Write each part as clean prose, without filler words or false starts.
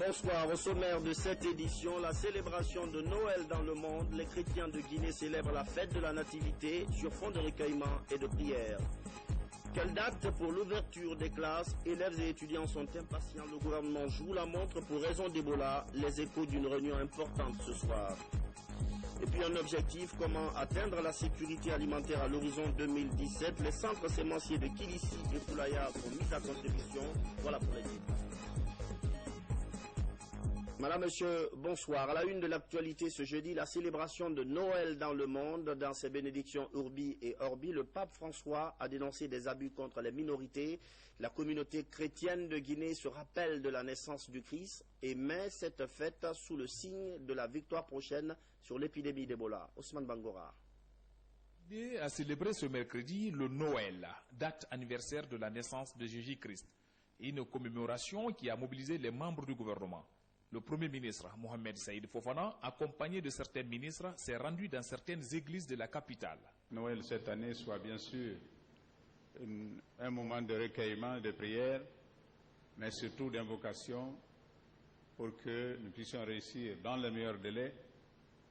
Bonsoir. Au sommaire de cette édition, la célébration de Noël dans le monde. Les chrétiens de Guinée célèbrent la fête de la Nativité sur fond de recueillement et de prière. Quelle date pour l'ouverture des classes? Élèves et étudiants sont impatients. Le gouvernement joue la montre pour raison d'Ebola. Les échos d'une réunion importante ce soir. Et puis un objectif, comment atteindre la sécurité alimentaire à l'horizon 2017. Les centres sémenciers de Kilissi et Koulaya sont mis à contribution. Voilà pour les titres. Madame, Monsieur, bonsoir. À la une de l'actualité ce jeudi, la célébration de Noël dans le monde. Dans ses bénédictions Urbi et Orbi, le pape François a dénoncé des abus contre les minorités. La communauté chrétienne de Guinée se rappelle de la naissance du Christ et met cette fête sous le signe de la victoire prochaine sur l'épidémie d'Ebola. Ousmane Bangora. L'idée a célébré ce mercredi le Noël, date anniversaire de la naissance de Jésus-Christ. Une commémoration qui a mobilisé les membres du gouvernement. Le Premier ministre, Mohamed Saïd Fofana, accompagné de certains ministres, s'est rendu dans certaines églises de la capitale. Noël cette année soit bien sûr un moment de recueillement, de prière, mais surtout d'invocation pour que nous puissions réussir dans le meilleur délai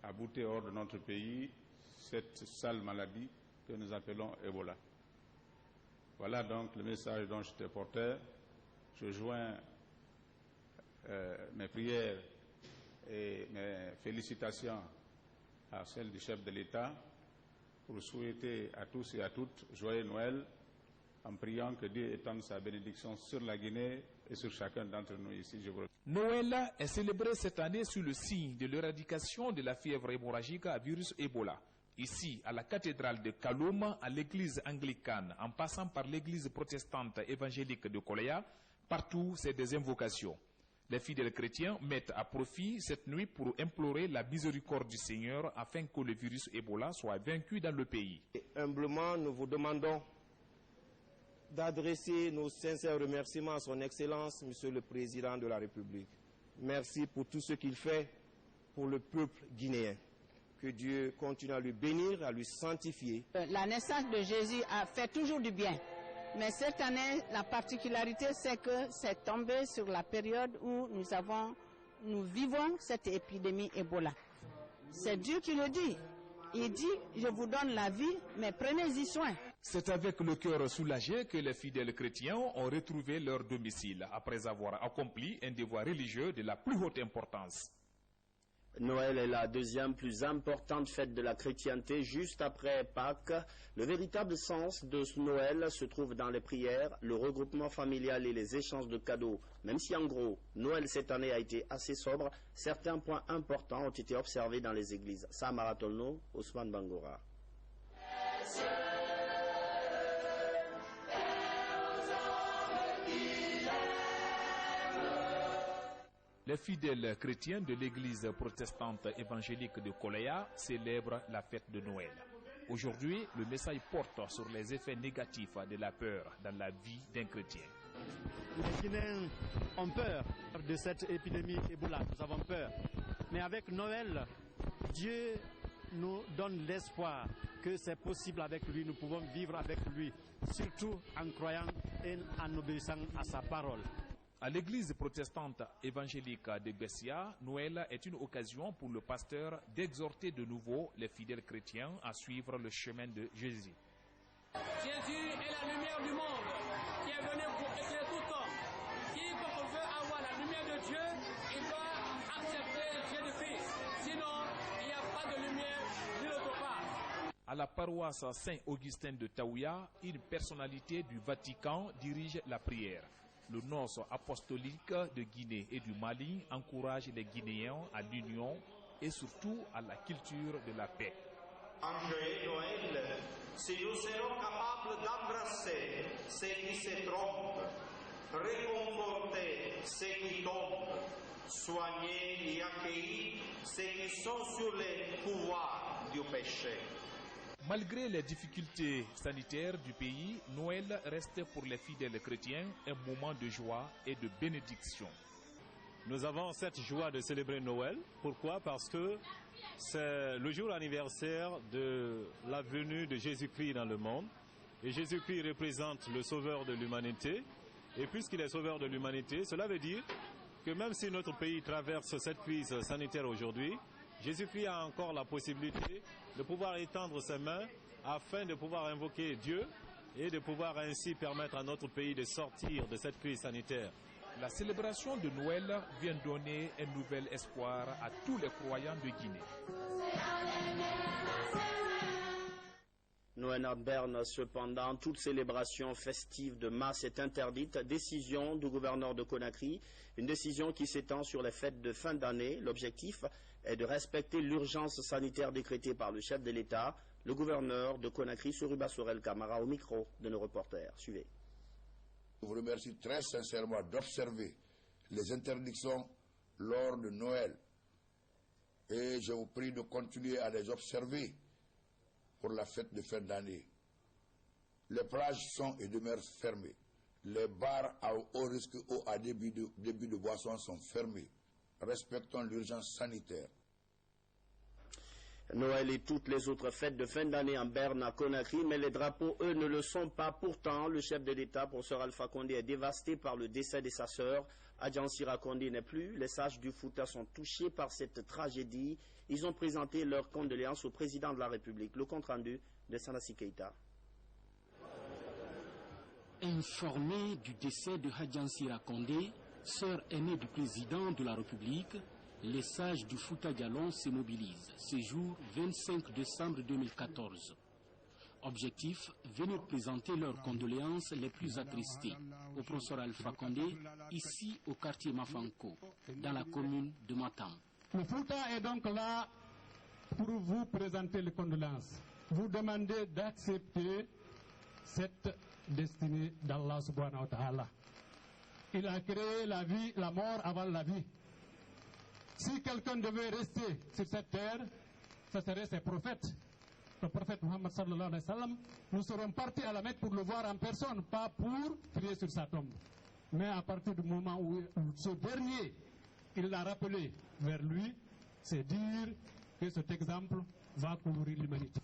à bouter hors de notre pays cette sale maladie que nous appelons Ebola. Voilà donc le message dont j'étais porteur. Je joins mes prières et mes félicitations à celles du chef de l'État pour souhaiter à tous et à toutes joyeux Noël en priant que Dieu étende sa bénédiction sur la Guinée et sur chacun d'entre nous ici. Noël est célébré cette année sous le signe de l'éradication de la fièvre hémorragique à virus Ebola. Ici, à la cathédrale de Kaloum, à l'église anglicane, en passant par l'église protestante évangélique de Koulaya, partout c'est des invocations. Les fidèles chrétiens mettent à profit cette nuit pour implorer la miséricorde du Seigneur afin que le virus Ebola soit vaincu dans le pays. Et humblement, nous vous demandons d'adresser nos sincères remerciements à son Excellence, Monsieur le Président de la République. Merci pour tout ce qu'il fait pour le peuple guinéen. Que Dieu continue à lui bénir, à lui sanctifier. La naissance de Jésus a fait toujours du bien. Mais cette année, la particularité, c'est que c'est tombé sur la période où nous vivons cette épidémie Ebola. C'est Dieu qui le dit. Il dit, je vous donne la vie, mais prenez-y soin. C'est avec le cœur soulagé que les fidèles chrétiens ont retrouvé leur domicile après avoir accompli un devoir religieux de la plus haute importance. Noël est la deuxième plus importante fête de la chrétienté, juste après Pâques. Le véritable sens de ce Noël se trouve dans les prières, le regroupement familial et les échanges de cadeaux. Même si en gros, Noël cette année a été assez sobre, certains points importants ont été observés dans les églises. Samara Tolno, Ousmane Bangora. Les fidèles chrétiens de l'église protestante évangélique de Koulaya célèbrent la fête de Noël. Aujourd'hui, le message porte sur les effets négatifs de la peur dans la vie d'un chrétien. Les Guinéens ont peur de cette épidémie Ebola, nous avons peur. Mais avec Noël, Dieu nous donne l'espoir que c'est possible avec lui, nous pouvons vivre avec lui, surtout en croyant et en obéissant à sa parole. À l'église protestante évangélique de Bessia, Noël est une occasion pour le pasteur d'exhorter de nouveau les fidèles chrétiens à suivre le chemin de Jésus. Jésus est la lumière du monde qui est venu pour éclairer tout homme. Quiconque veut avoir la lumière de Dieu, il doit accepter Jésus-Christ. Sinon, il n'y a pas de lumière de l'autre part. À la paroisse Saint-Augustin de Taouya, une personnalité du Vatican dirige la prière. Le nonce apostolique de Guinée et du Mali encourage les Guinéens à l'union et surtout à la culture de la paix. En joyeux Noël, si nous serons capables d'embrasser ceux qui se trompent, réconforter ceux qui tombent, soigner et accueillir ceux qui sont sur le pouvoir du péché. Malgré les difficultés sanitaires du pays, Noël reste pour les fidèles chrétiens un moment de joie et de bénédiction. Nous avons cette joie de célébrer Noël. Pourquoi? Parce que c'est le jour anniversaire de la venue de Jésus-Christ dans le monde. Et Jésus-Christ représente le sauveur de l'humanité. Et puisqu'il est sauveur de l'humanité, cela veut dire que même si notre pays traverse cette crise sanitaire aujourd'hui, Jésus-Christ a encore la possibilité de pouvoir étendre ses mains afin de pouvoir invoquer Dieu et de pouvoir ainsi permettre à notre pays de sortir de cette crise sanitaire. La célébration de Noël vient donner un nouvel espoir à tous les croyants de Guinée. Noël en Berne, cependant, toute célébration festive de masse est interdite. Décision du gouverneur de Conakry, une décision qui s'étend sur les fêtes de fin d'année. L'objectif est de respecter l'urgence sanitaire décrétée par le chef de l'État, le gouverneur de Conakry, Soruba Sorel Camara, au micro de nos reporters. Suivez. Je vous remercie très sincèrement d'observer les interdictions lors de Noël et je vous prie de continuer à les observer pour la fête de fin d'année. Les plages sont et demeurent fermées. Les bars à haut risque ou à débit de boissons sont fermés. Respectons l'urgence sanitaire. Noël et toutes les autres fêtes de fin d'année en Berne, à Conakry, mais les drapeaux, eux, ne le sont pas. Pourtant, le chef de l'État, professeur Alpha Condé, est dévasté par le décès de sa sœur. Adjan Sira Condé n'est plus. Les sages du Fouta sont touchés par cette tragédie. Ils ont présenté leurs condoléances au président de la République. Le compte-rendu de Sanassi Keita. Informé du décès de Adjan Sira Condé, sœur aînée du président de la République, les sages du Fouta Djallon se mobilisent ce jour 25 décembre 2014. Objectif, venir présenter leurs condoléances les plus attristées au professeur Alpha Condé, ici au quartier Mafanko, dans la commune de Matam. Le Fouta est donc là pour vous présenter les condoléances. Vous demandez d'accepter cette destinée d'Allah subhanahu wa ta'ala. Il a créé la vie, la mort avant la vie. Si quelqu'un devait rester sur cette terre, ce serait ses prophètes. Le prophète Muhammad sallallahu alayhi wa sallam, nous serons partis à la Mecque pour le voir en personne, pas pour prier sur sa tombe. Mais à partir du moment où ce dernier, il l'a rappelé vers lui, c'est dire que cet exemple va couvrir l'humanité.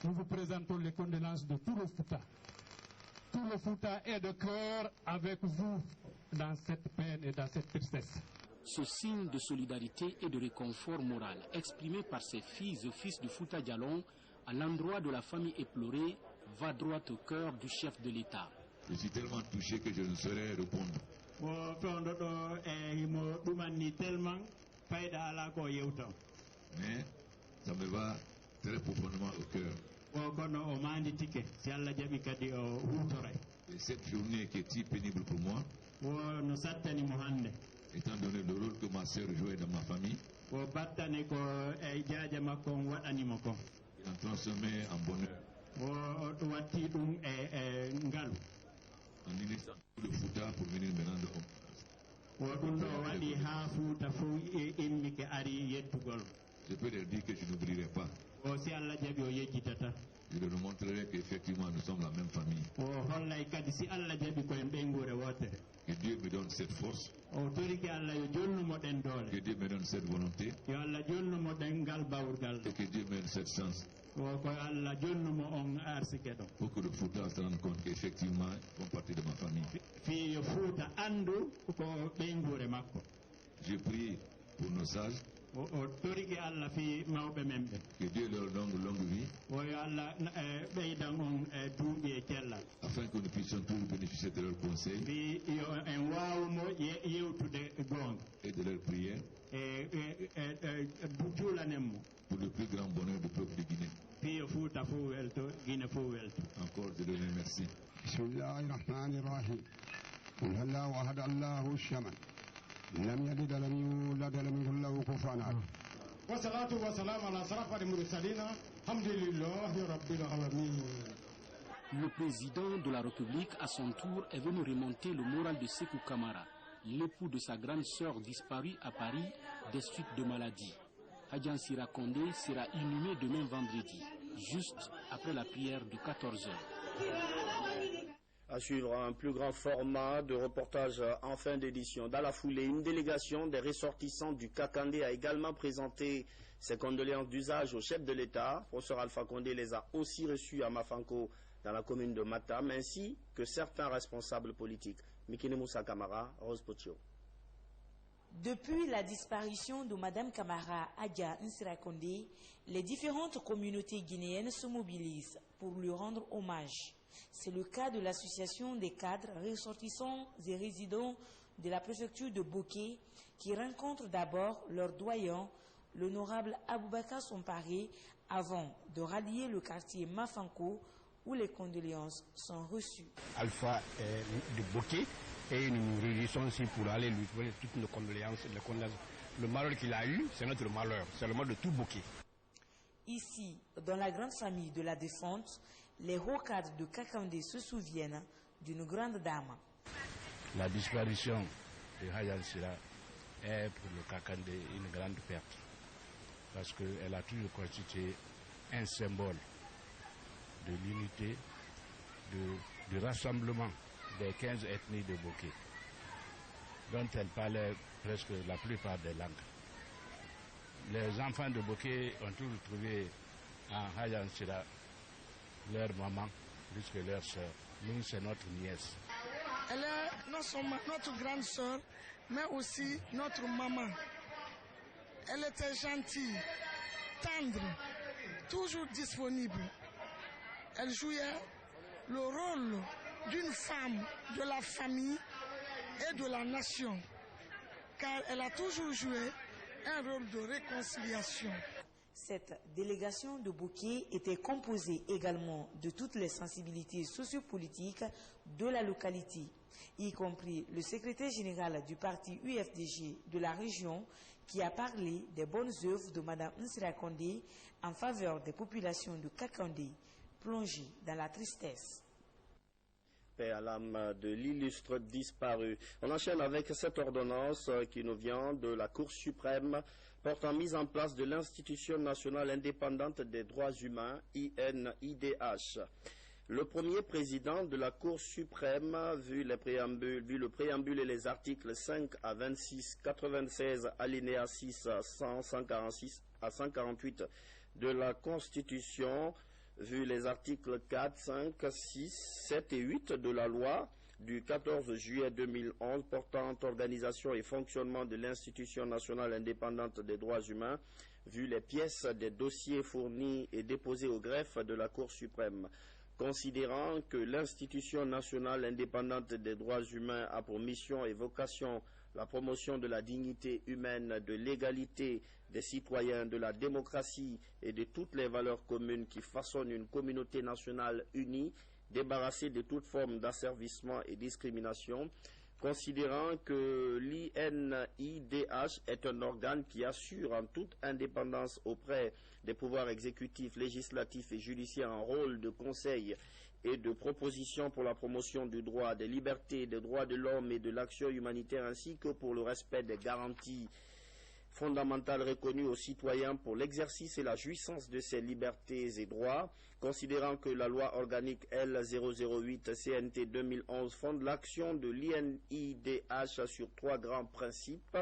Nous vous présentons les condoléances de tout le Fouta. Tout le Fouta est de cœur avec vous dans cette peine et dans cette tristesse. Ce signe de solidarité et de réconfort moral exprimé par ses filles et fils du Fouta Djallon à l'endroit de la famille éplorée va droit au cœur du chef de l'État. Je suis tellement touché que je ne saurais répondre. Mais ça me va très profondément au cœur. Et cette journée qui est si pénible pour moi, étant donné le rôle que ma sœur jouait dans ma famille, il a transformé en bonheur. En unissant tout le Fouta pour venir me rendre hommage. Je peux leur dire que je n'oublierai pas. Je leur montrerai qu'effectivement nous sommes la même famille. Que Dieu me donne cette force. Que Dieu me donne cette volonté. Et que Dieu me donne cette chance. Pour que le Fouta se rende compte qu'effectivement ils font partie de ma famille. Je prie pour nos sages. Que Dieu leur donne longue vie. Afin que nous puissions tous bénéficier de leurs conseils et de leurs prières pour le plus grand bonheur du peuple de Guinée. Encore je les remercie. لم يلد ولم يولد ولم يكن له كفوا احد والصلاه والسلام على اشرف المرسلين الحمد لله رب العالمين. Le président de la République, à son tour, est venu remonter le moral de Sékou Camara, l'époux de sa grande sœur disparue à Paris des suites de maladie. Adjan Sira Condé sera inhumé demain vendredi, juste après la prière de 14 heures. À suivre un plus grand format de reportage en fin d'édition. Dans la foulée, une délégation des ressortissants du Kakandé a également présenté ses condoléances d'usage au chef de l'État. Professeur Alpha Condé les a aussi reçus à Mafanko, dans la commune de Matam, ainsi que certains responsables politiques. Mikine Moussa Kamara, Rose Pochio. Depuis la disparition de Mme Camara Adja Nsira Condé, les différentes communautés guinéennes se mobilisent pour lui rendre hommage. C'est le cas de l'association des cadres ressortissants et résidents de la préfecture de Boké qui rencontrent d'abord leur doyen, l'honorable Aboubakar Somparé, avant de rallier le quartier Mafanko où les condoléances sont reçues. Alpha de Boké et nous nous réunissons ici pour aller lui donner toutes nos condoléances. Le malheur qu'il a eu, c'est notre malheur, c'est le malheur de tout Boké. Ici, dans la grande famille de la défunte, les hauts cadres de Kakandé se souviennent d'une grande dame. La disparition de Hadja Nsira est pour le Kakandé une grande perte parce qu'elle a toujours constitué un symbole de l'unité, du rassemblement des 15 ethnies de Boké, dont elle parlait presque la plupart des langues. Les enfants de Boké ont toujours trouvé en Hadja Nsira leur maman, plus que leur sœur. Nous, c'est notre nièce. Elle est non seulement notre grande sœur, mais aussi notre maman. Elle était gentille, tendre, toujours disponible. Elle jouait le rôle d'une femme de la famille et de la nation, car elle a toujours joué un rôle de réconciliation. Cette délégation de Boké était composée également de toutes les sensibilités sociopolitiques de la localité, y compris le secrétaire général du parti UFDG de la région qui a parlé des bonnes œuvres de Mme Nsira Condé en faveur des populations de Kakandé plongées dans la tristesse. Paix à l'âme de l'illustre disparu. On enchaîne avec cette ordonnance qui nous vient de la Cour suprême portant mise en place de l'Institution nationale indépendante des droits humains, INIDH. Le premier président de la Cour suprême, vu le préambule et les articles 5 à 26, 96, alinéa 6 à 146 à 148 de la Constitution, vu les articles 4, 5, 6, 7 et 8 de la loi du 14 juillet 2011 portant organisation et fonctionnement de l'Institution nationale indépendante des droits humains, vu les pièces des dossiers fournis et déposés au greffe de la Cour suprême. Considérant que l'Institution nationale indépendante des droits humains a pour mission et vocation la promotion de la dignité humaine, de l'égalité des citoyens, de la démocratie et de toutes les valeurs communes qui façonnent une communauté nationale unie, débarrassée de toute forme d'asservissement et discrimination, considérant que l'INIDH est un organe qui assure en toute indépendance auprès des pouvoirs exécutifs, législatifs et judiciaires un rôle de conseil et de proposition pour la promotion du droit, des libertés, des droits de l'homme et de l'action humanitaire, ainsi que pour le respect des garanties fondamentales reconnues aux citoyens pour l'exercice et la jouissance de ces libertés et droits, considérant que la loi organique L008 CNT 2011 fonde l'action de l'INIDH sur trois grands principes.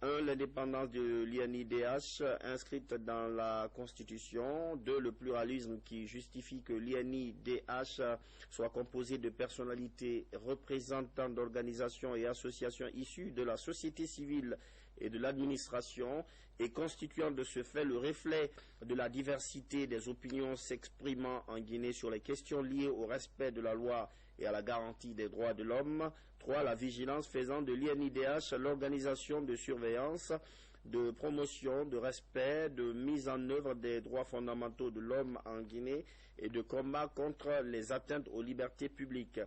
1. L'indépendance de l'INIDH inscrite dans la Constitution. 2. Le pluralisme qui justifie que l'INIDH soit composé de personnalités représentant d'organisations et associations issues de la société civile et de l'administration et constituant de ce fait le reflet de la diversité des opinions s'exprimant en Guinée sur les questions liées au respect de la loi et à la garantie des droits de l'homme. 3. La vigilance faisant de l'INIDH l'organisation de surveillance, de promotion, de respect, de mise en œuvre des droits fondamentaux de l'homme en Guinée et de combat contre les atteintes aux libertés publiques.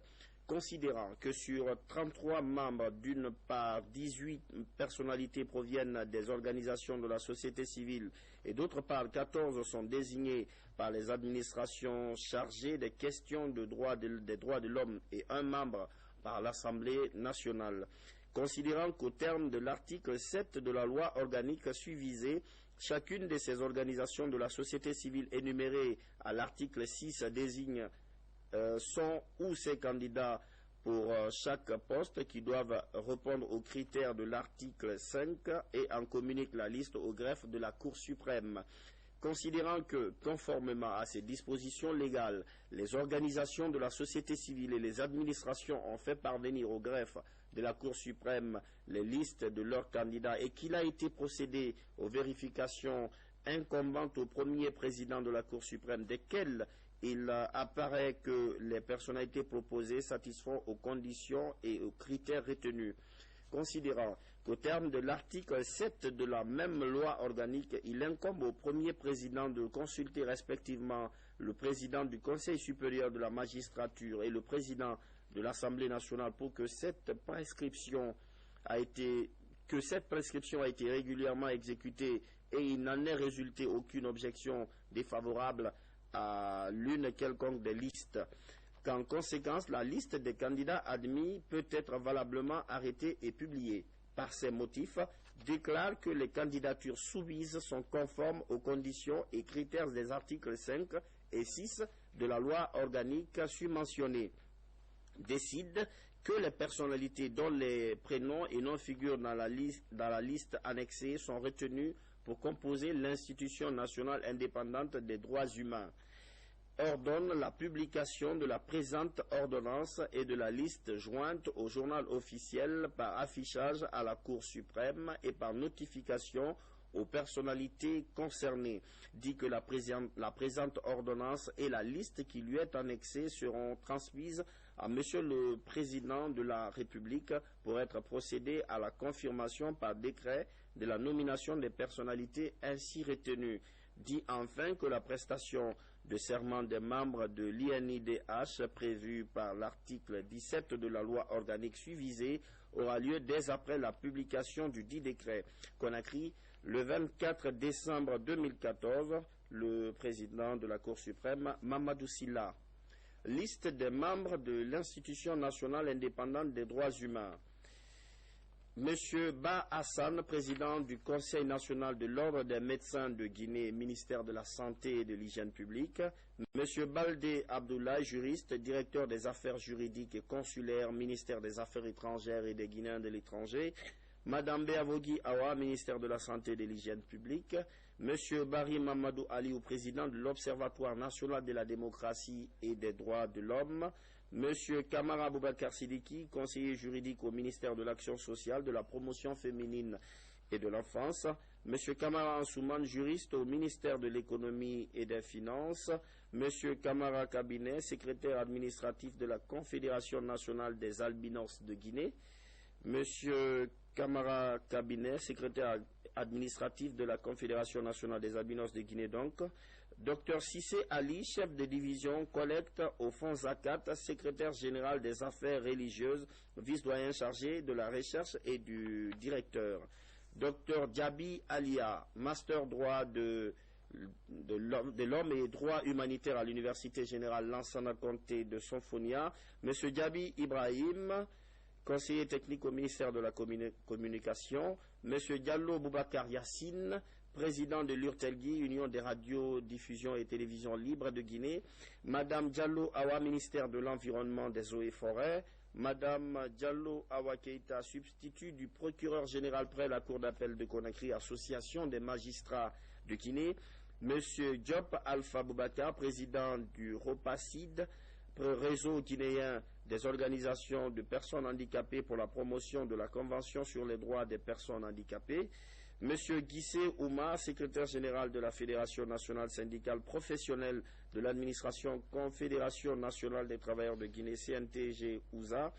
Considérant que sur 33 membres, d'une part, 18 personnalités proviennent des organisations de la société civile et d'autre part, 14 sont désignés par les administrations chargées des questions des droits de l'homme et un membre par l'Assemblée nationale. Considérant qu'au terme de l'article 7 de la loi organique susvisée, chacune de ces organisations de la société civile énumérées à l'article 6 désigne son ou ses candidats pour chaque poste qui doivent répondre aux critères de l'article 5 et en communique la liste au greffe de la Cour suprême. Considérant que, conformément à ces dispositions légales, les organisations de la société civile et les administrations ont fait parvenir au greffe de la Cour suprême les listes de leurs candidats et qu'il a été procédé aux vérifications incombant au premier président de la Cour suprême, desquelles il apparaît que les personnalités proposées satisfont aux conditions et aux critères retenus. Considérant qu'au terme de l'article 7 de la même loi organique, il incombe au premier président de consulter respectivement le président du Conseil supérieur de la magistrature et le président de l'Assemblée nationale pour que cette prescription a été régulièrement exécutée et il n'en est résulté aucune objection défavorable à l'une quelconque des listes, qu'en conséquence, la liste des candidats admis peut être valablement arrêtée et publiée. Par ces motifs, déclare que les candidatures soumises sont conformes aux conditions et critères des articles 5 et 6 de la loi organique submentionnée. Décide que les personnalités dont les prénoms et noms figurent dans la liste annexée sont retenus pour composer l'Institution nationale indépendante des droits humains. Ordonne la publication de la présente ordonnance et de la liste jointe au journal officiel par affichage à la Cour suprême et par notification aux personnalités concernées. Dit que la présente ordonnance et la liste qui lui est annexée seront transmises à Monsieur le Président de la République pour être procédé à la confirmation par décret de la nomination des personnalités ainsi retenues. Dit enfin que la prestation de serment des membres de l'INIDH prévue par l'article 17 de la loi organique suivisée aura lieu dès après la publication du dit décret. Conakry, le 24 décembre 2014, le président de la Cour suprême, Mamadou Sylla. Liste des membres de l'Institution nationale indépendante des droits humains. Monsieur Ba Hassan, président du Conseil national de l'Ordre des médecins de Guinée, ministère de la Santé et de l'Hygiène publique. Monsieur Baldé Abdoulaye, juriste, directeur des affaires juridiques et consulaires, ministère des Affaires étrangères et des Guinéens de l'étranger. Madame Beavogi Awa, ministère de la Santé et de l'Hygiène publique. Monsieur Barry Mamadou Aliou, président de l'Observatoire national de la démocratie et des droits de l'homme. Monsieur Kamara Boubacar Sidiki, conseiller juridique au ministère de l'Action sociale, de la promotion féminine et de l'enfance. Monsieur Kamara Ansouman, juriste au ministère de l'économie et des finances. Monsieur Kamara Kabinet, secrétaire administratif de la Confédération nationale des albinos de Guinée. Monsieur Kamara Kabinet, secrétaire administratif de la Confédération nationale des albinos de Guinée donc. Dr Cissé Ali, chef de division collecte au fonds Zakat, secrétaire général des affaires religieuses, vice-doyen chargé de la recherche et du directeur. Dr Diaby Alia, master droit de l'homme et droit humanitaire à l'Université générale Lansana Conté de Sonfonia. Monsieur Diaby Ibrahim, conseiller technique au ministère de la Communication. Monsieur Diallo Boubacar Yassine, président de l'URTELGui, Union des radios, diffusion et télévision libres de Guinée. Madame Diallo Awa, ministère de l'Environnement, des eaux et forêts. Madame Diallo Awa Keita, substitut du procureur général près la Cour d'appel de Conakry, Association des magistrats de Guinée. Monsieur Diop Alpha Boubacar, président du ROPACID, réseau guinéen des organisations de personnes handicapées pour la promotion de la Convention sur les droits des personnes handicapées. Monsieur Guissé Ouma, secrétaire général de la Fédération nationale syndicale professionnelle de l'administration Confédération nationale des travailleurs de Guinée, CNTG-OUSA.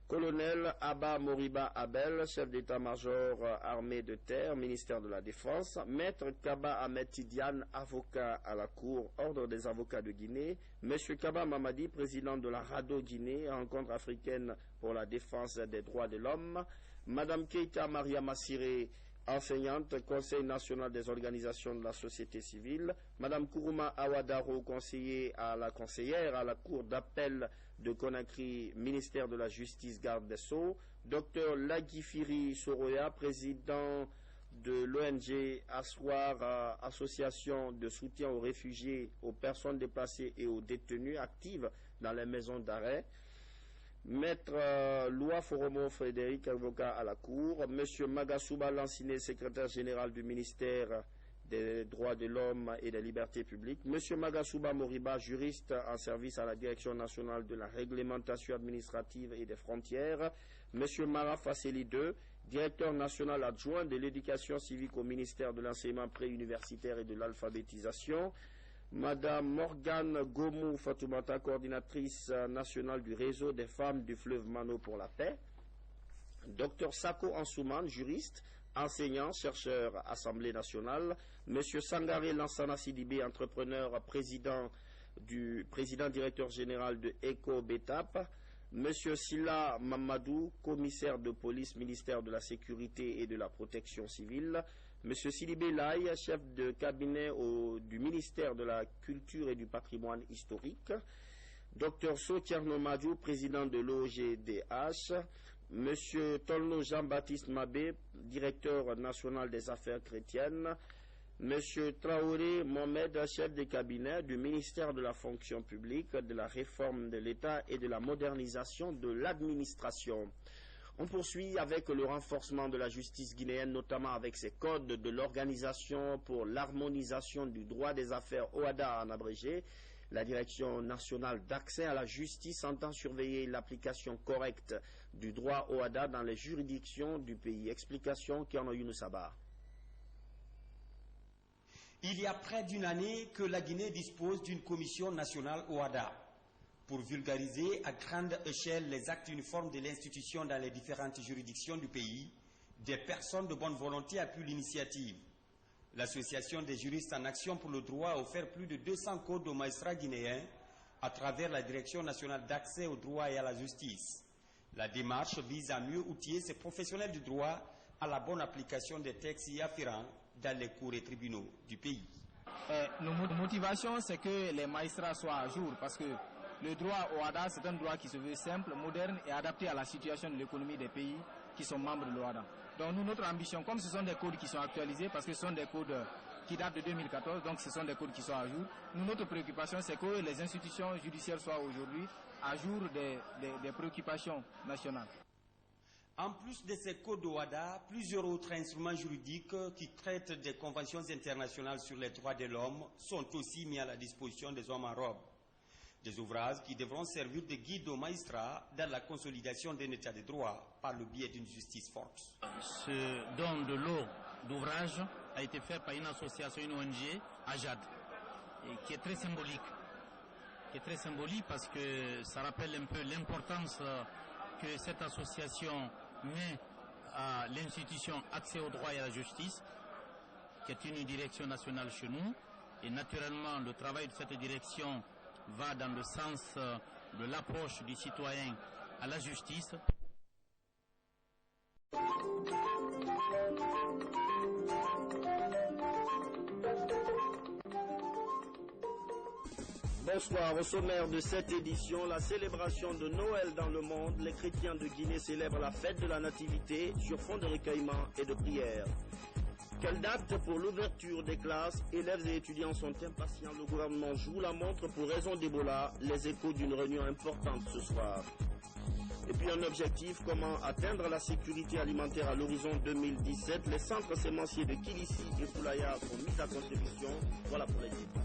Colonel Abba Moriba Abel, chef d'état-major armée de terre, ministère de la Défense. Maître Kaba Ahmed Tidiane, avocat à la Cour, Ordre des avocats de Guinée. Monsieur Kaba Mamadi, président de la RADO Guinée, rencontre africaine pour la défense des droits de l'homme. Madame Keita Maria Massiré, enseignante, Conseil national des organisations de la société civile. Madame Kourouma Awadaro, conseillère à la Cour d'appel de Conakry, ministère de la Justice, garde des Sceaux. Docteur Lagifiri Soroya, président de l'ONG Assoir, association de soutien aux réfugiés, aux personnes déplacées et aux détenus actives dans les maisons d'arrêt. Maître Loua Foromo Frédéric, avocat à la Cour. Monsieur Magasouba Lanciné, secrétaire général du ministère des droits de l'homme et des libertés publiques. Monsieur Magasuba Moriba, juriste en service à la Direction nationale de la réglementation administrative et des frontières. Monsieur Mara Fasseli II, directeur national adjoint de l'éducation civique au ministère de l'enseignement préuniversitaire et de l'alphabétisation. Madame Morgane Gomou Fatoumata, coordinatrice nationale du réseau des femmes du fleuve Mano pour la paix. Docteur Sako Ansouman, juriste, enseignant, chercheur, Assemblée nationale. Monsieur Sangare Lansana Sidibé, entrepreneur, président directeur général de ECO-BETAP. Monsieur Silla Mamadou, commissaire de police, ministère de la Sécurité et de la Protection civile. Monsieur Sidibé Laye, chef de cabinet du ministère de la Culture et du Patrimoine historique. Docteur Sotierno Madjou, président de l'OGDH. Monsieur Tolno Jean-Baptiste Mabé, directeur national des affaires chrétiennes. Monsieur Traoré Mohamed, chef de cabinet du ministère de la fonction publique, de la réforme de l'État et de la modernisation de l'administration. On poursuit avec le renforcement de la justice guinéenne, notamment avec ses codes de l'Organisation pour l'harmonisation du droit des affaires OHADA en abrégé. La Direction nationale d'accès à la justice entend surveiller l'application correcte du droit OHADA dans les juridictions du pays. Explication Kiano Younoussaba. Il y a près d'une année que la Guinée dispose d'une commission nationale OHADA pour vulgariser à grande échelle les actes uniformes de l'institution dans les différentes juridictions du pays. Des personnes de bonne volonté ont pu l'initiative. L'Association des juristes en action pour le droit a offert plus de 200 codes aux magistrats guinéens à travers la Direction nationale d'accès au droit et à la justice. La démarche vise à mieux outiller ces professionnels du droit à la bonne application des textes y afférents dans les cours et tribunaux du pays. Nos motivations, c'est que les magistrats soient à jour, parce que le droit OHADA, c'est un droit qui se veut simple, moderne et adapté à la situation de l'économie des pays qui sont membres de l'OHADA. Donc nous, notre ambition, comme ce sont des codes qui sont actualisés, parce que ce sont des codes qui datent de 2014, donc ce sont des codes qui sont à jour, notre préoccupation, c'est que les institutions judiciaires soient aujourd'hui à jour des préoccupations nationales. En plus de ces codes OHADA, plusieurs autres instruments juridiques qui traitent des conventions internationales sur les droits de l'homme sont aussi mis à la disposition des hommes en robe. Des ouvrages qui devront servir de guide aux magistrats dans la consolidation d'un état de droit par le biais d'une justice forte. Ce don de l'eau d'ouvrage a été fait par une association, une ONG, AJAD, qui est très symbolique. Qui est très symbolique parce que ça rappelle un peu l'importance que cette association met à l'institution accès au droit et à la justice, qui est une direction nationale chez nous. Et naturellement, le travail de cette direction va dans le sens de l'approche du citoyen à la justice. Bonsoir, au sommaire de cette édition, la célébration de Noël dans le monde. Les chrétiens de Guinée célèbrent la fête de la Nativité sur fond de recueillement et de prière. Quelle date pour l'ouverture des classes? Élèves et étudiants sont impatients. Le gouvernement joue la montre pour raison d'Ebola. Les échos d'une réunion importante ce soir. Et puis un objectif, comment atteindre la sécurité alimentaire à l'horizon 2017. Les centres sémenciers de Kilissi et Foulaya sont mis à contribution. Voilà pour les titres.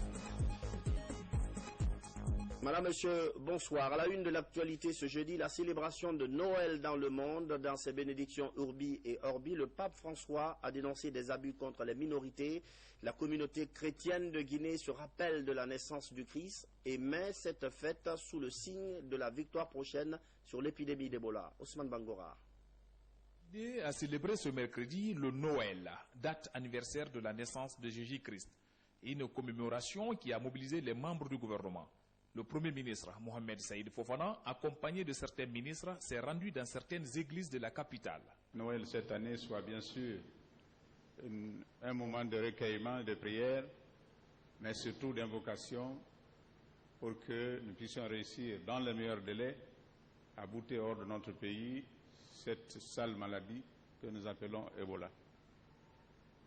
Madame, Monsieur, bonsoir. À la une de l'actualité ce jeudi, la célébration de Noël dans le monde. Dans ses bénédictions Urbi et Orbi, le pape François a dénoncé des abus contre les minorités. La communauté chrétienne de Guinée se rappelle de la naissance du Christ et met cette fête sous le signe de la victoire prochaine sur l'épidémie d'Ebola. Ousmane Bangora. L'idée a célébré ce mercredi le Noël, date anniversaire de la naissance de Jésus-Christ. Une commémoration qui a mobilisé les membres du gouvernement. Le Premier ministre, Mohamed Saïd Fofana, accompagné de certains ministres, s'est rendu dans certaines églises de la capitale. Noël cette année soit bien sûr un moment de recueillement, de prière, mais surtout d'invocation pour que nous puissions réussir dans le meilleur délai à bouter hors de notre pays cette sale maladie que nous appelons Ebola.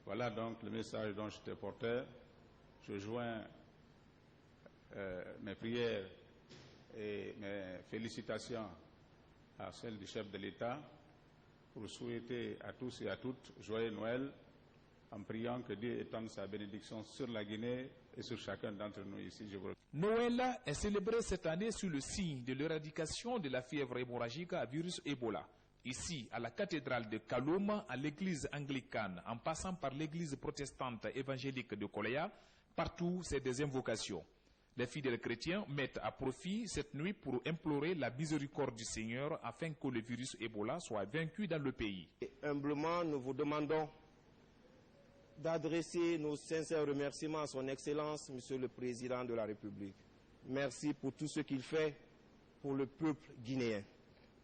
Voilà donc le message dont j'étais porteur. Je joins mes prières et mes félicitations à celles du chef de l'État pour souhaiter à tous et à toutes joyeux Noël en priant que Dieu étende sa bénédiction sur la Guinée et sur chacun d'entre nous ici. Je vous remercie. Noël est célébré cette année sous le signe de l'éradication de la fièvre hémorragique à virus Ebola. Ici, à la cathédrale de Kaloum, à l'église anglicane, en passant par l'église protestante évangélique de Kolea, partout c'est des invocations. Les fidèles chrétiens mettent à profit cette nuit pour implorer la miséricorde du Seigneur afin que le virus Ebola soit vaincu dans le pays. Et humblement, nous vous demandons d'adresser nos sincères remerciements à son Excellence, Monsieur le Président de la République. Merci pour tout ce qu'il fait pour le peuple guinéen.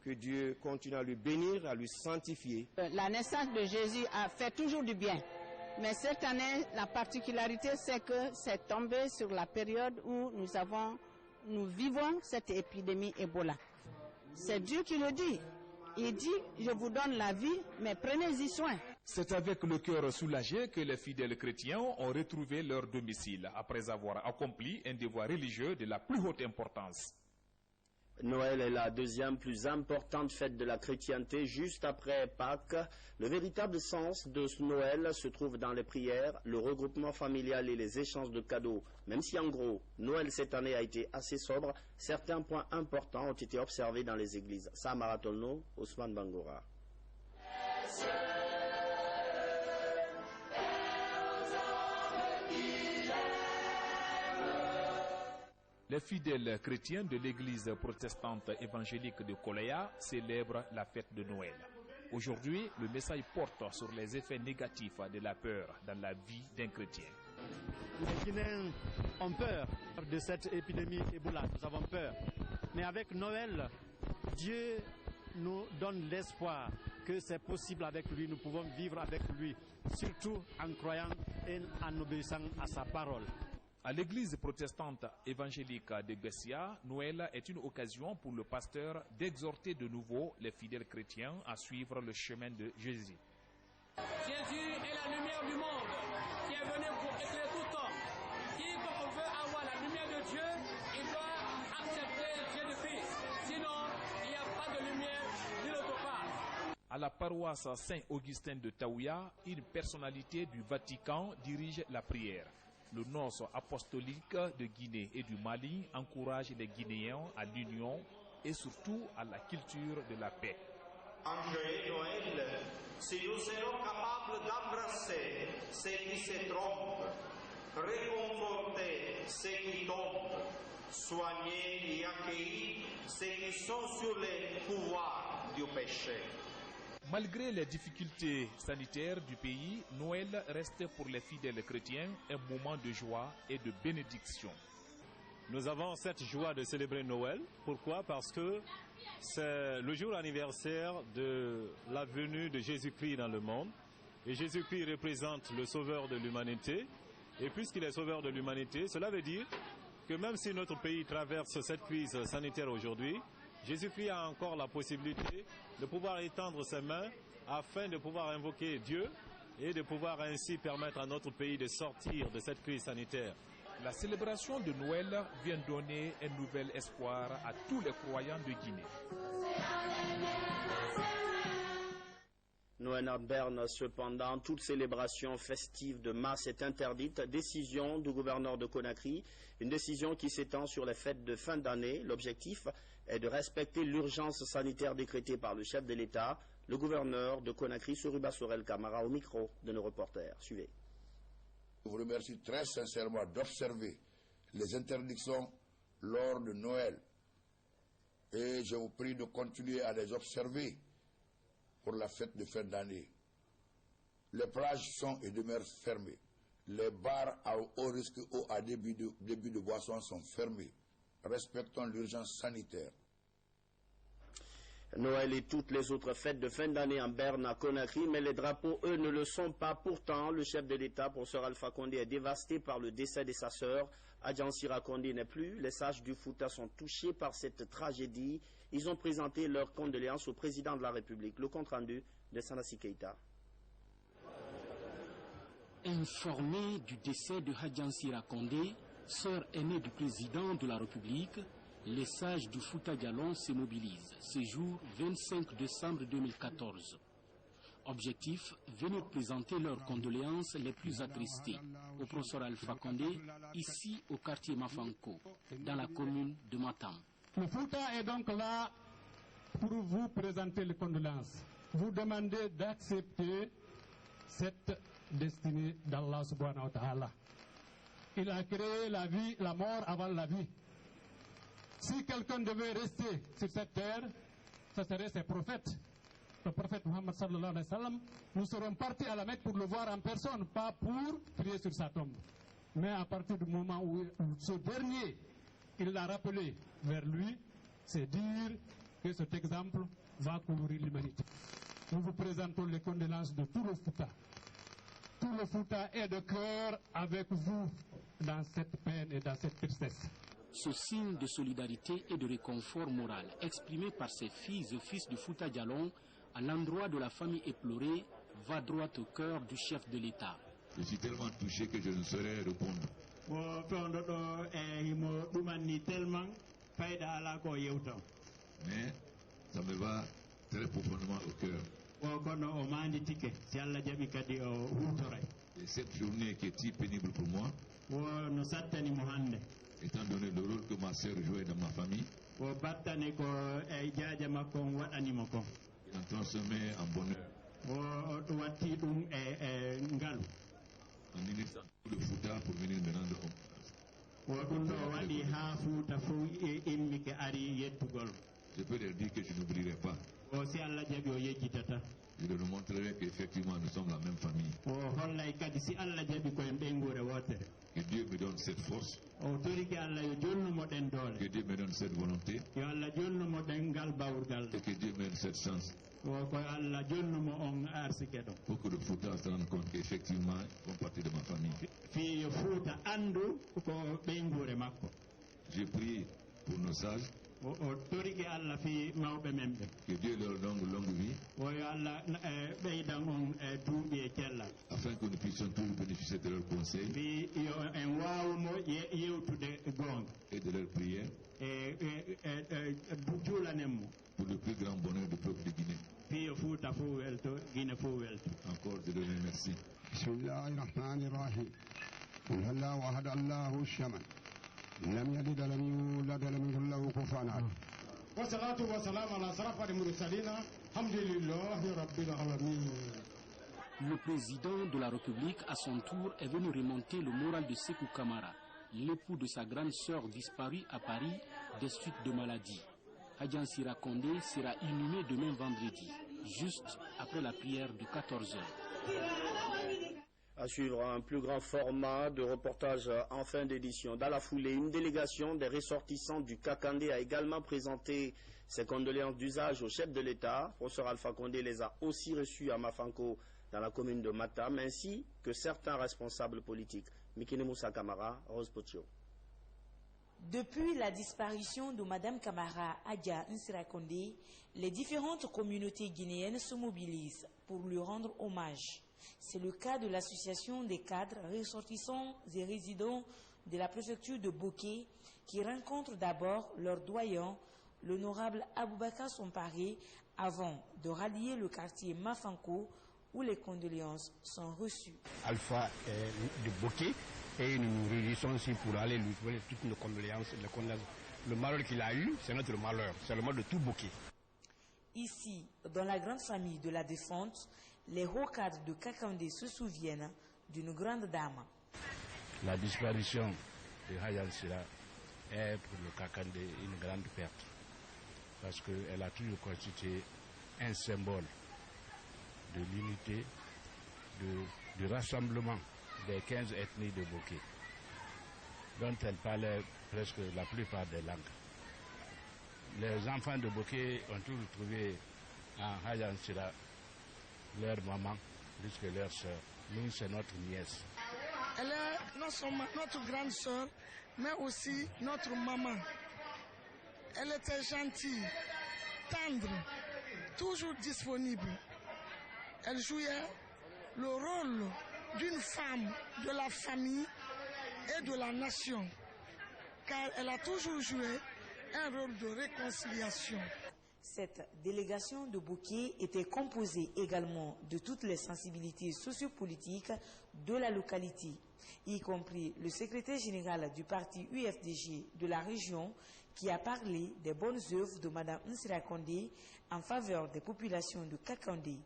Que Dieu continue à lui bénir, à lui sanctifier. La naissance de Jésus a fait toujours du bien. Mais cette année, la particularité, c'est que c'est tombé sur la période où nous vivons cette épidémie Ebola. C'est Dieu qui le dit. Il dit, je vous donne la vie, mais prenez-y soin. C'est avec le cœur soulagé que les fidèles chrétiens ont retrouvé leur domicile après avoir accompli un devoir religieux de la plus haute importance. Noël est la deuxième plus importante fête de la chrétienté, juste après Pâques. Le véritable sens de ce Noël se trouve dans les prières, le regroupement familial et les échanges de cadeaux. Même si en gros, Noël cette année a été assez sobre, certains points importants ont été observés dans les églises. Samara Tolno, Ousmane Bangora. Les fidèles chrétiens de l'église protestante évangélique de Kolea célèbrent la fête de Noël. Aujourd'hui, le message porte sur les effets négatifs de la peur dans la vie d'un chrétien. Les Guinéens ont peur de cette épidémie Ebola, nous avons peur. Mais avec Noël, Dieu nous donne l'espoir que c'est possible avec lui, nous pouvons vivre avec lui, surtout en croyant et en obéissant à sa parole. À l'église protestante évangélique de Bessia, Noël est une occasion pour le pasteur d'exhorter de nouveau les fidèles chrétiens à suivre le chemin de Jésus. Jésus est la lumière du monde qui est venu pour éclairer tout homme. Quiconque veut avoir la lumière de Dieu, il doit accepter Jésus-Christ. Sinon, il n'y a pas de lumière nulle autre part. À la paroisse Saint-Augustin de Taouya, une personnalité du Vatican dirige la prière. Le nonce apostolique de Guinée et du Mali encourage les Guinéens à l'union et surtout à la culture de la paix. En joyeux Noël, si nous serons capables d'embrasser ceux qui se trompent, réconforter ceux qui tombent, soigner et accueillir ceux qui sont sur le pouvoir du péché. Malgré les difficultés sanitaires du pays, Noël reste pour les fidèles chrétiens un moment de joie et de bénédiction. Nous avons cette joie de célébrer Noël. Pourquoi? Parce que c'est le jour anniversaire de la venue de Jésus-Christ dans le monde. Et Jésus-Christ représente le sauveur de l'humanité. Et puisqu'il est sauveur de l'humanité, cela veut dire que même si notre pays traverse cette crise sanitaire aujourd'hui, Jésus-Christ a encore la possibilité de pouvoir étendre ses mains afin de pouvoir invoquer Dieu et de pouvoir ainsi permettre à notre pays de sortir de cette crise sanitaire. La célébration de Noël vient donner un nouvel espoir à tous les croyants de Guinée. Noël en Berne, cependant, toute célébration festive de masse est interdite. Décision du gouverneur de Conakry, une décision qui s'étend sur les fêtes de fin d'année. L'objectif est de respecter l'urgence sanitaire décrétée par le chef de l'État, le gouverneur de Conakry, Soruba Sorel Camara, au micro de nos reporters. Suivez. Je vous remercie très sincèrement d'observer les interdictions lors de Noël. Et je vous prie de continuer à les observer pour la fête de fin d'année. Les plages sont et demeurent fermées. Les bars à haut risque ou à début de boissons sont fermés. Respectons l'urgence sanitaire. Noël et toutes les autres fêtes de fin d'année en Berne, à Conakry, mais les drapeaux, eux, ne le sont pas. Pourtant, le chef de l'État, professeur Alpha Condé, est dévasté par le décès de sa sœur. Adjansira Condé n'est plus. Les sages du Fouta sont touchés par cette tragédie. Ils ont présenté leurs condoléances au président de la République. Le compte-rendu de Sanassi Keita. Informé du décès de Hadjansira Condé, sœur aînée du président de la République, les sages du Fouta Djallon se mobilisent ce jour 25 décembre 2014. Objectif, venir présenter leurs condoléances les plus attristées au professeur Alpha Condé, ici au quartier Mafanko, dans la commune de Matam. Le Fouta est donc là pour vous présenter les condoléances. Vous demandez d'accepter cette destinée d'Allah subhanahu wa ta'ala. Il a créé la vie, la mort avant la vie. Si quelqu'un devait rester sur cette terre, ce serait ses prophètes. Le prophète Muhammad sallallahu alayhi wa sallam, nous serons partis à la Mecque pour le voir en personne, pas pour prier sur sa tombe. Mais à partir du moment où ce dernier, il l'a rappelé vers lui, c'est dire que cet exemple va couvrir l'humanité. Nous vous présentons les condoléances de tout le Fouta. Tout le Fouta est de cœur avec vous dans cette peine et dans cette tristesse. Ce signe de solidarité et de réconfort moral exprimé par ses filles et fils du Fouta Djallon à l'endroit de la famille éplorée va droit au cœur du chef de l'État. Je suis tellement touché que je ne saurais répondre. Mais ça me va très profondément au cœur. Et cette journée qui est si pénible pour moi, étant donné le rôle que ma sœur jouait dans ma famille, il a transformé en bonheur. En unissant tout le Fouta pour venir me rendre hommage. Je peux leur dire que je n'oublierai pas. Je leur montrerai qu'effectivement nous sommes la même famille. Que Dieu me donne cette force. Que Dieu me donne cette volonté. Et que Dieu me donne cette chance. Pour que le Fouta se rende compte qu'effectivement ils font partie de ma famille. Je prie pour nos sages. Que Dieu leur donne longue vie. Afin que nous puissions tous bénéficier de leurs conseils et de leurs prières pour le plus grand bonheur du peuple de Guinée. Encore je leur remercie. لم يلد ولم يولد ولم يكن له كفوا احد والصلاة والسلام على أشرف المرسلين الحمد لله رب العالمين. Le président de la République, à son tour, est venu remonter le moral de Sékou Kamara, l'époux de sa grande sœur disparue à Paris des suites de maladie. Hadjan Sira Condé sera inhumé demain vendredi, juste après la prière de 14h. À suivre un plus grand format de reportage en fin d'édition. Dans la foulée, une délégation des ressortissants du Kakandé a également présenté ses condoléances d'usage au chef de l'État. Professeur Alpha Condé les a aussi reçus à Mafanko, dans la commune de Matam, ainsi que certains responsables politiques. Mikine Moussa Kamara, Rose Pochio. Depuis la disparition de Mme Kamara Adja Nsira Condé, les différentes communautés guinéennes se mobilisent pour lui rendre hommage. C'est le cas de l'association des cadres ressortissants et résidents de la préfecture de Boké qui rencontrent d'abord leur doyen, l'honorable Aboubakar Somparé, avant de rallier le quartier Mafanko où les condoléances sont reçues. Alpha est de Boké et nous nous réunissons ici pour aller lui donner toutes nos condoléances. Le malheur qu'il a eu, c'est notre malheur, c'est le malheur de tout Boké. Ici, dans la grande famille de la défunte, les hauts cadres de Kakandé se souviennent d'une grande dame. La disparition de Hadjan Sira est pour le Kakandé une grande perte parce qu'elle a toujours constitué un symbole de l'unité, du rassemblement des 15 ethnies de Boké, dont elle parlait presque la plupart des langues. Les enfants de Boké ont toujours trouvé en Hadjan Sira leur maman, plus que leur soeur. Nous, c'est notre nièce. Elle est non seulement notre grande soeur, mais aussi notre maman. Elle était gentille, tendre, toujours disponible. Elle jouait le rôle d'une femme de la famille et de la nation, car elle a toujours joué un rôle de réconciliation. Cette délégation de Boké était composée également de toutes les sensibilités sociopolitiques de la localité, y compris le secrétaire général du parti UFDG de la région qui a parlé des bonnes œuvres de Mme Nsira Kondé en faveur des populations de Kakandé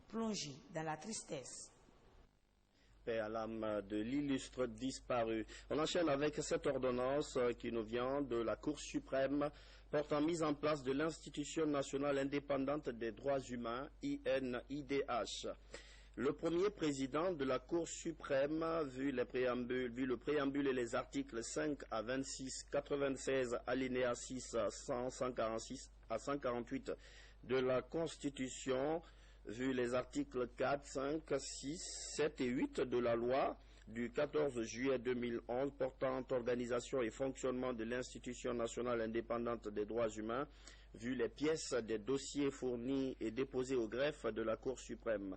plongées dans la tristesse. Paix à l'âme de l'illustre disparu. On enchaîne avec cette ordonnance qui nous vient de la Cour suprême portant mise en place de l'Institution nationale indépendante des droits humains, INIDH. Le premier président de la Cour suprême, vu le préambule et les articles 5 à 26, 96, alinéa 6 à 146 à 148 de la Constitution, vu les articles 4, 5, 6, 7 et 8 de la loi du 14 juillet 2011 portant organisation et fonctionnement de l'Institution nationale indépendante des droits humains, vu les pièces des dossiers fournis et déposés au greffe de la Cour suprême.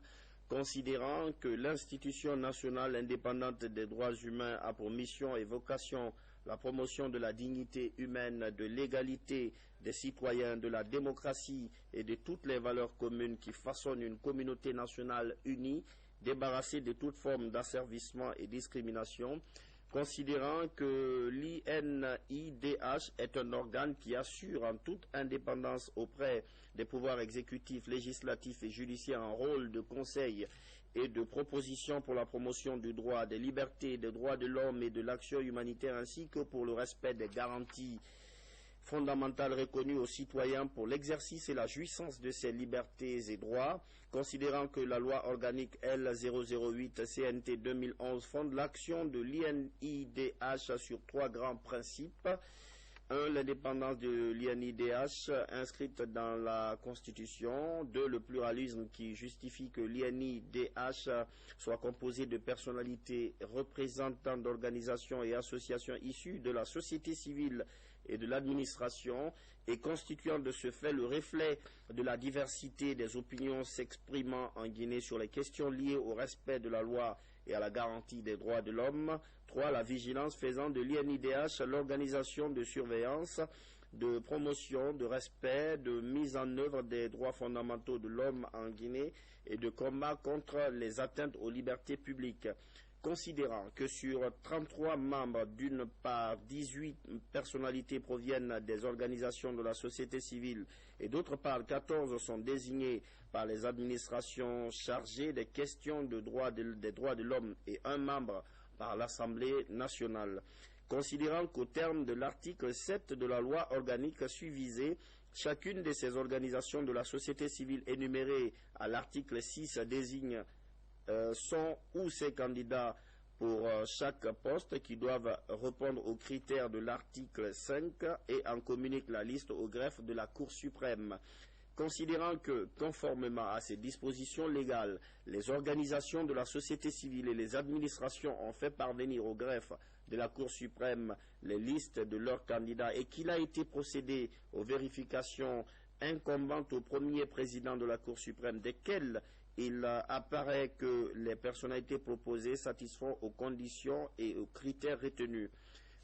Considérant que l'Institution nationale indépendante des droits humains a pour mission et vocation la promotion de la dignité humaine, de l'égalité des citoyens, de la démocratie et de toutes les valeurs communes qui façonnent une communauté nationale unie, débarrassée de toute forme d'asservissement et discrimination, considérant que l'INIDH est un organe qui assure en toute indépendance auprès des pouvoirs exécutifs, législatifs et judiciaires un rôle de conseil et de proposition pour la promotion du droit, des libertés, des droits de l'homme et de l'action humanitaire, ainsi que pour le respect des garanties fondamentales reconnues aux citoyens pour l'exercice et la jouissance de ces libertés et droits, considérant que la loi organique L008 CNT 2011 fonde l'action de l'INIDH sur trois grands principes. 1. L'indépendance de l'INIDH inscrite dans la Constitution. 2. Le pluralisme qui justifie que l'INIDH soit composé de personnalités représentant d'organisations et associations issues de la société civile et de l'administration et constituant de ce fait le reflet de la diversité des opinions s'exprimant en Guinée sur les questions liées au respect de la loi et à la garantie des droits de l'homme. 3. La vigilance faisant de l'INIDH l'organisation de surveillance, de promotion, de respect, de mise en œuvre des droits fondamentaux de l'homme en Guinée et de combat contre les atteintes aux libertés publiques. Considérant que sur 33 membres, d'une part, 18 personnalités proviennent des organisations de la société civile et d'autre part, 14 sont désignés par les administrations chargées des questions des droits de l'homme et un membre par l'Assemblée nationale. Considérant qu'au terme de l'article 7 de la loi organique suivisée, chacune de ces organisations de la société civile énumérées à l'article 6 désigne son ou ses candidats pour chaque poste qui doivent répondre aux critères de l'article 5 et en communique la liste au greffe de la Cour suprême. Considérant que, conformément à ces dispositions légales, les organisations de la société civile et les administrations ont fait parvenir au greffe de la Cour suprême les listes de leurs candidats et qu'il a été procédé aux vérifications incombant au premier président de la Cour suprême, desquelles il apparaît que les personnalités proposées satisfont aux conditions et aux critères retenus.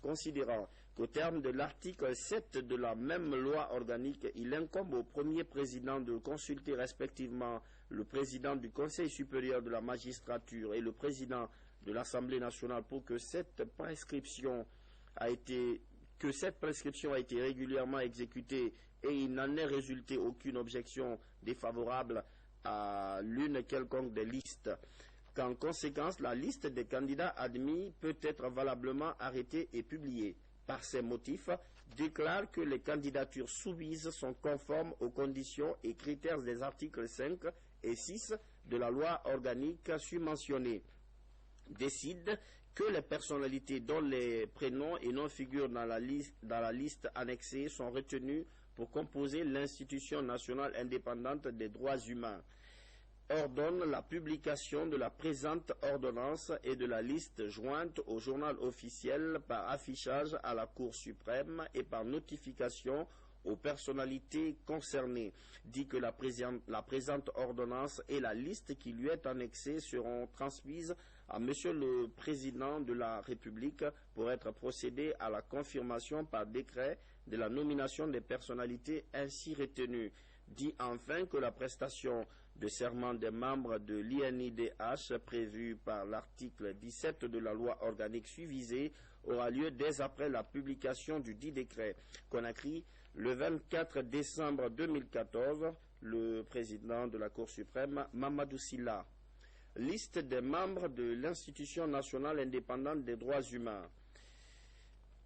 Considérant qu'au terme de l'article 7 de la même loi organique, il incombe au premier président de consulter respectivement le président du Conseil supérieur de la magistrature et le président de l'Assemblée nationale pour que cette prescription a été régulièrement exécutée et il n'en est résulté aucune objection défavorable à l'une quelconque des listes. Qu'en conséquence, la liste des candidats admis peut être valablement arrêtée et publiée. Par ces motifs, déclare que les candidatures soumises sont conformes aux conditions et critères des articles 5 et 6 de la loi organique submentionnée. Décide que les personnalités dont les prénoms et noms figurent dans la liste annexée sont retenus pour composer l'Institution nationale indépendante des droits humains. Ordonne la publication de la présente ordonnance et de la liste jointe au journal officiel par affichage à la Cour suprême et par notification aux personnalités concernées. Dit que la présente ordonnance et la liste qui lui est annexée seront transmises à Monsieur le Président de la République pour être procédé à la confirmation par décret de la nomination des personnalités ainsi retenues. Dit enfin que la prestation de serment des membres de l'INIDH prévue par l'article 17 de la loi organique suivisée aura lieu dès après la publication du dit décret. Conakry, le 24 décembre 2014, le président de la Cour suprême, Mamadou Silla. Liste des membres de l'Institution nationale indépendante des droits humains.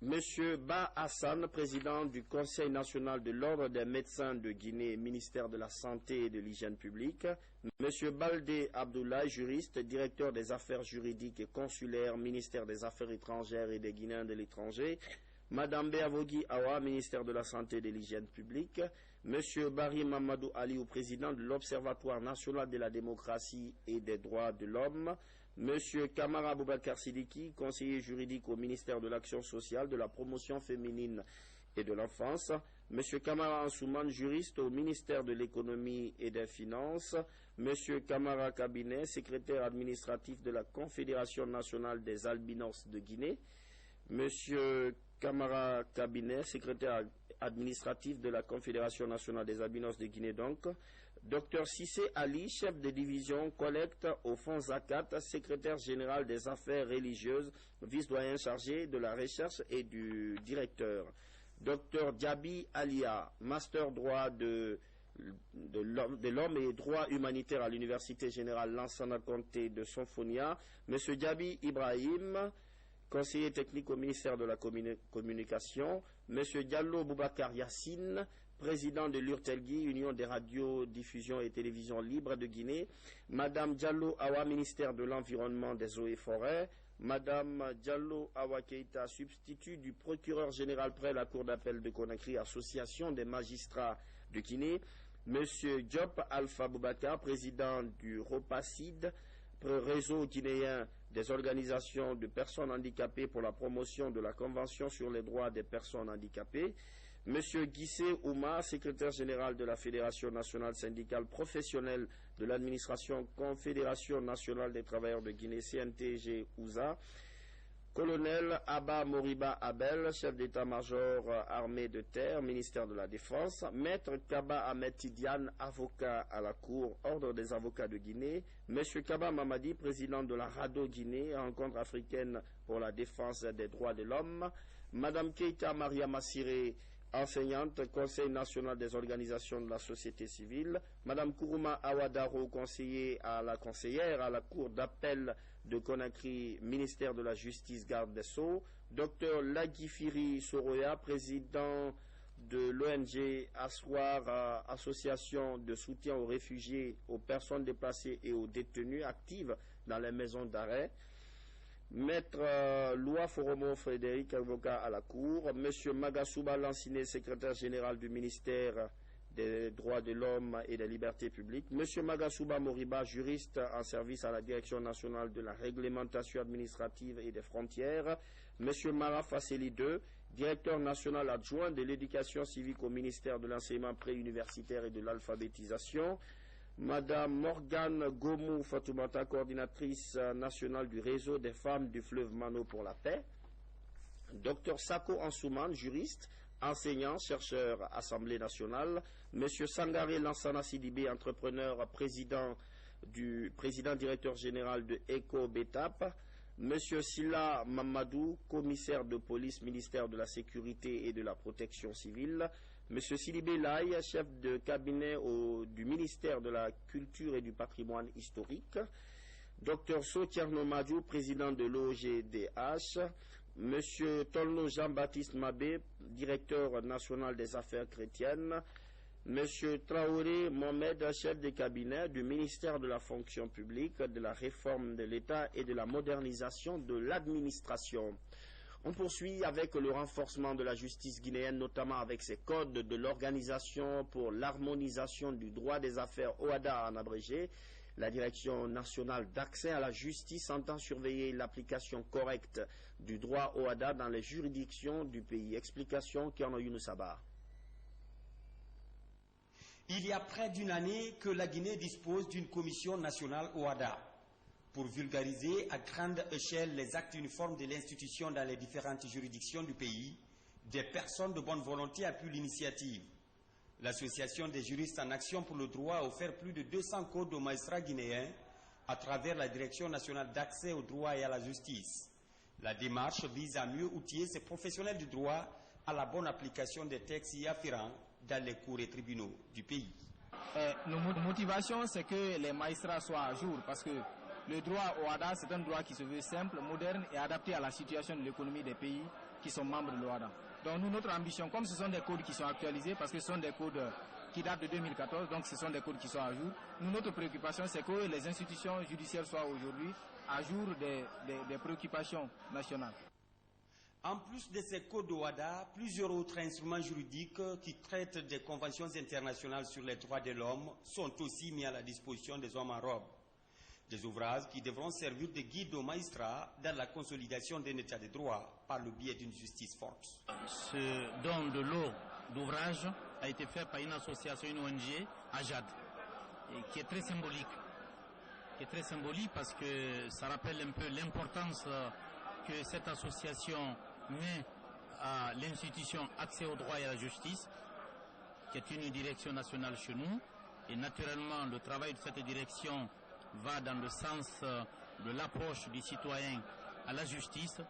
Monsieur Ba Hassan, président du Conseil national de l'Ordre des médecins de Guinée, ministère de la Santé et de l'Hygiène publique. Monsieur Baldé Abdoulaye, juriste, directeur des affaires juridiques et consulaires, ministère des Affaires étrangères et des Guinéens de l'étranger. Madame Beavogi Awa, ministère de la Santé et de l'Hygiène publique. Monsieur Barry Mamadou Aliou, président de l'Observatoire national de la démocratie et des droits de l'homme. Monsieur Kamara Boubacar Sidiki, conseiller juridique au ministère de l'Action sociale, de la promotion féminine et de l'enfance. Monsieur Kamara Ansouman, juriste au ministère de l'économie et des finances. Monsieur Kamara Kabinet, secrétaire administratif de la Confédération nationale des albinos de Guinée. Monsieur Kamara Kabinet, secrétaire administratif de la Confédération nationale des albinos de Guinée donc. Dr Sissé Ali, chef de division collecte au fonds Zakat, secrétaire général des affaires religieuses, vice-doyen chargé de la recherche et du directeur. Dr Diaby Alia, master droit de l'homme et droit humanitaire à l'Université générale Lansana Conté de Sonfonia. Monsieur Diaby Ibrahim, conseiller technique au ministère de la Communication. Monsieur Diallo Boubacar Yassine, président de l'URTELGui, Union des radios, diffusion et télévision libres de Guinée. Madame Diallo Awa, ministère de l'Environnement, des eaux et forêts. Madame Diallo Awa Keita, substitut du procureur général près la Cour d'appel de Conakry, Association des magistrats de Guinée. Monsieur Diop Alpha Boubacar, président du ROPACID, réseau guinéen des organisations de personnes handicapées pour la promotion de la Convention sur les droits des personnes handicapées. Monsieur Guissé Ouma, secrétaire général de la Fédération nationale syndicale professionnelle de l'administration Confédération nationale des travailleurs de Guinée, CNTG-OUSA. Colonel Abba Moriba Abel, chef d'état-major armée de terre, ministère de la Défense. Maître Kaba Ahmed Tidiane, avocat à la Cour, Ordre des avocats de Guinée. Monsieur Kaba Mamadi, président de la RADO Guinée, rencontre africaine pour la défense des droits de l'homme. Madame Keita Maria Massiré, enseignante, Conseil national des organisations de la société civile. Madame Kourouma Awadaro, conseillère à la Cour d'appel de Conakry, ministère de la Justice, garde des Sceaux. Docteur Lagifiri Soroya, président de l'ONG Assoir, association de soutien aux réfugiés, aux personnes déplacées et aux détenus actives dans les maisons d'arrêt. Maître Loua Foromo Frédéric, avocat à la Cour. Monsieur Magasouba Lanciné, secrétaire général du ministère des droits de l'homme et des libertés publiques. Monsieur Magasouba Moriba, juriste en service à la Direction nationale de la réglementation administrative et des frontières. Monsieur Mara Fasseli II, directeur national adjoint de l'éducation civique au ministère de l'enseignement préuniversitaire et de l'alphabétisation. Madame Morgane Gomou Fatoumata, coordinatrice nationale du réseau des femmes du fleuve Mano pour la paix. Docteur Sako Ansouman, juriste, enseignant, chercheur, Assemblée nationale. Monsieur Sangare Lansana Sidibé, entrepreneur, président directeur général de ECO Betap. Monsieur Silla Mamadou, commissaire de police, ministère de la Sécurité et de la Protection civile. Monsieur Sidibé Laye, chef de cabinet du ministère de la Culture et du Patrimoine historique. Docteur Sotierno Madjou, président de l'OGDH. Monsieur Tolno Jean-Baptiste Mabé, directeur national des affaires chrétiennes. Monsieur Traoré Mohamed, chef de cabinet du ministère de la fonction publique, de la réforme de l'État et de la modernisation de l'administration. On poursuit avec le renforcement de la justice guinéenne, notamment avec ses codes de l'Organisation pour l'harmonisation du droit des affaires OADA en abrégé. La Direction nationale d'accès à la justice entend surveiller l'application correcte du droit OADA dans les juridictions du pays. Explication Kiano Younoussaba. Il y a près d'une année que la Guinée dispose d'une commission nationale OADA pour vulgariser à grande échelle les actes uniformes de l'institution dans les différentes juridictions du pays Des personnes de bonne volonté appuient l'initiative. L'Association des juristes en action pour le droit a offert plus de 200 codes aux magistrats guinéens à travers la Direction nationale d'accès au droit et à la justice. La démarche vise à mieux outiller ces professionnels du droit à la bonne application des textes y afférents dans les cours et tribunaux du pays. Nos motivations, c'est que les magistrats soient à jour, parce que le droit au HADA, c'est un droit qui se veut simple, moderne et adapté à la situation de l'économie des pays qui sont membres de l'OHADA. Donc nous, notre ambition, comme ce sont des codes qui sont actualisés, parce que ce sont des codes qui datent de 2014, donc ce sont des codes qui sont à jour, notre préoccupation, c'est que les institutions judiciaires soient aujourd'hui à jour des préoccupations nationales. En plus de ces codes OHADA, plusieurs autres instruments juridiques qui traitent des conventions internationales sur les droits de l'homme sont aussi mis à la disposition des hommes en robe. Des ouvrages qui devront servir de guide aux magistrats dans la consolidation d'un état de droit par le biais d'une justice forte. Ce don de lot d'ouvrage a été fait par une association, une ONG, AJAD, qui est très symbolique. Qui est très symbolique parce que ça rappelle un peu l'importance que cette association met à l'institution accès au droit et à la justice, qui est une direction nationale chez nous. Et naturellement, le travail de cette direction va dans le sens de l'approche du citoyen à la justice.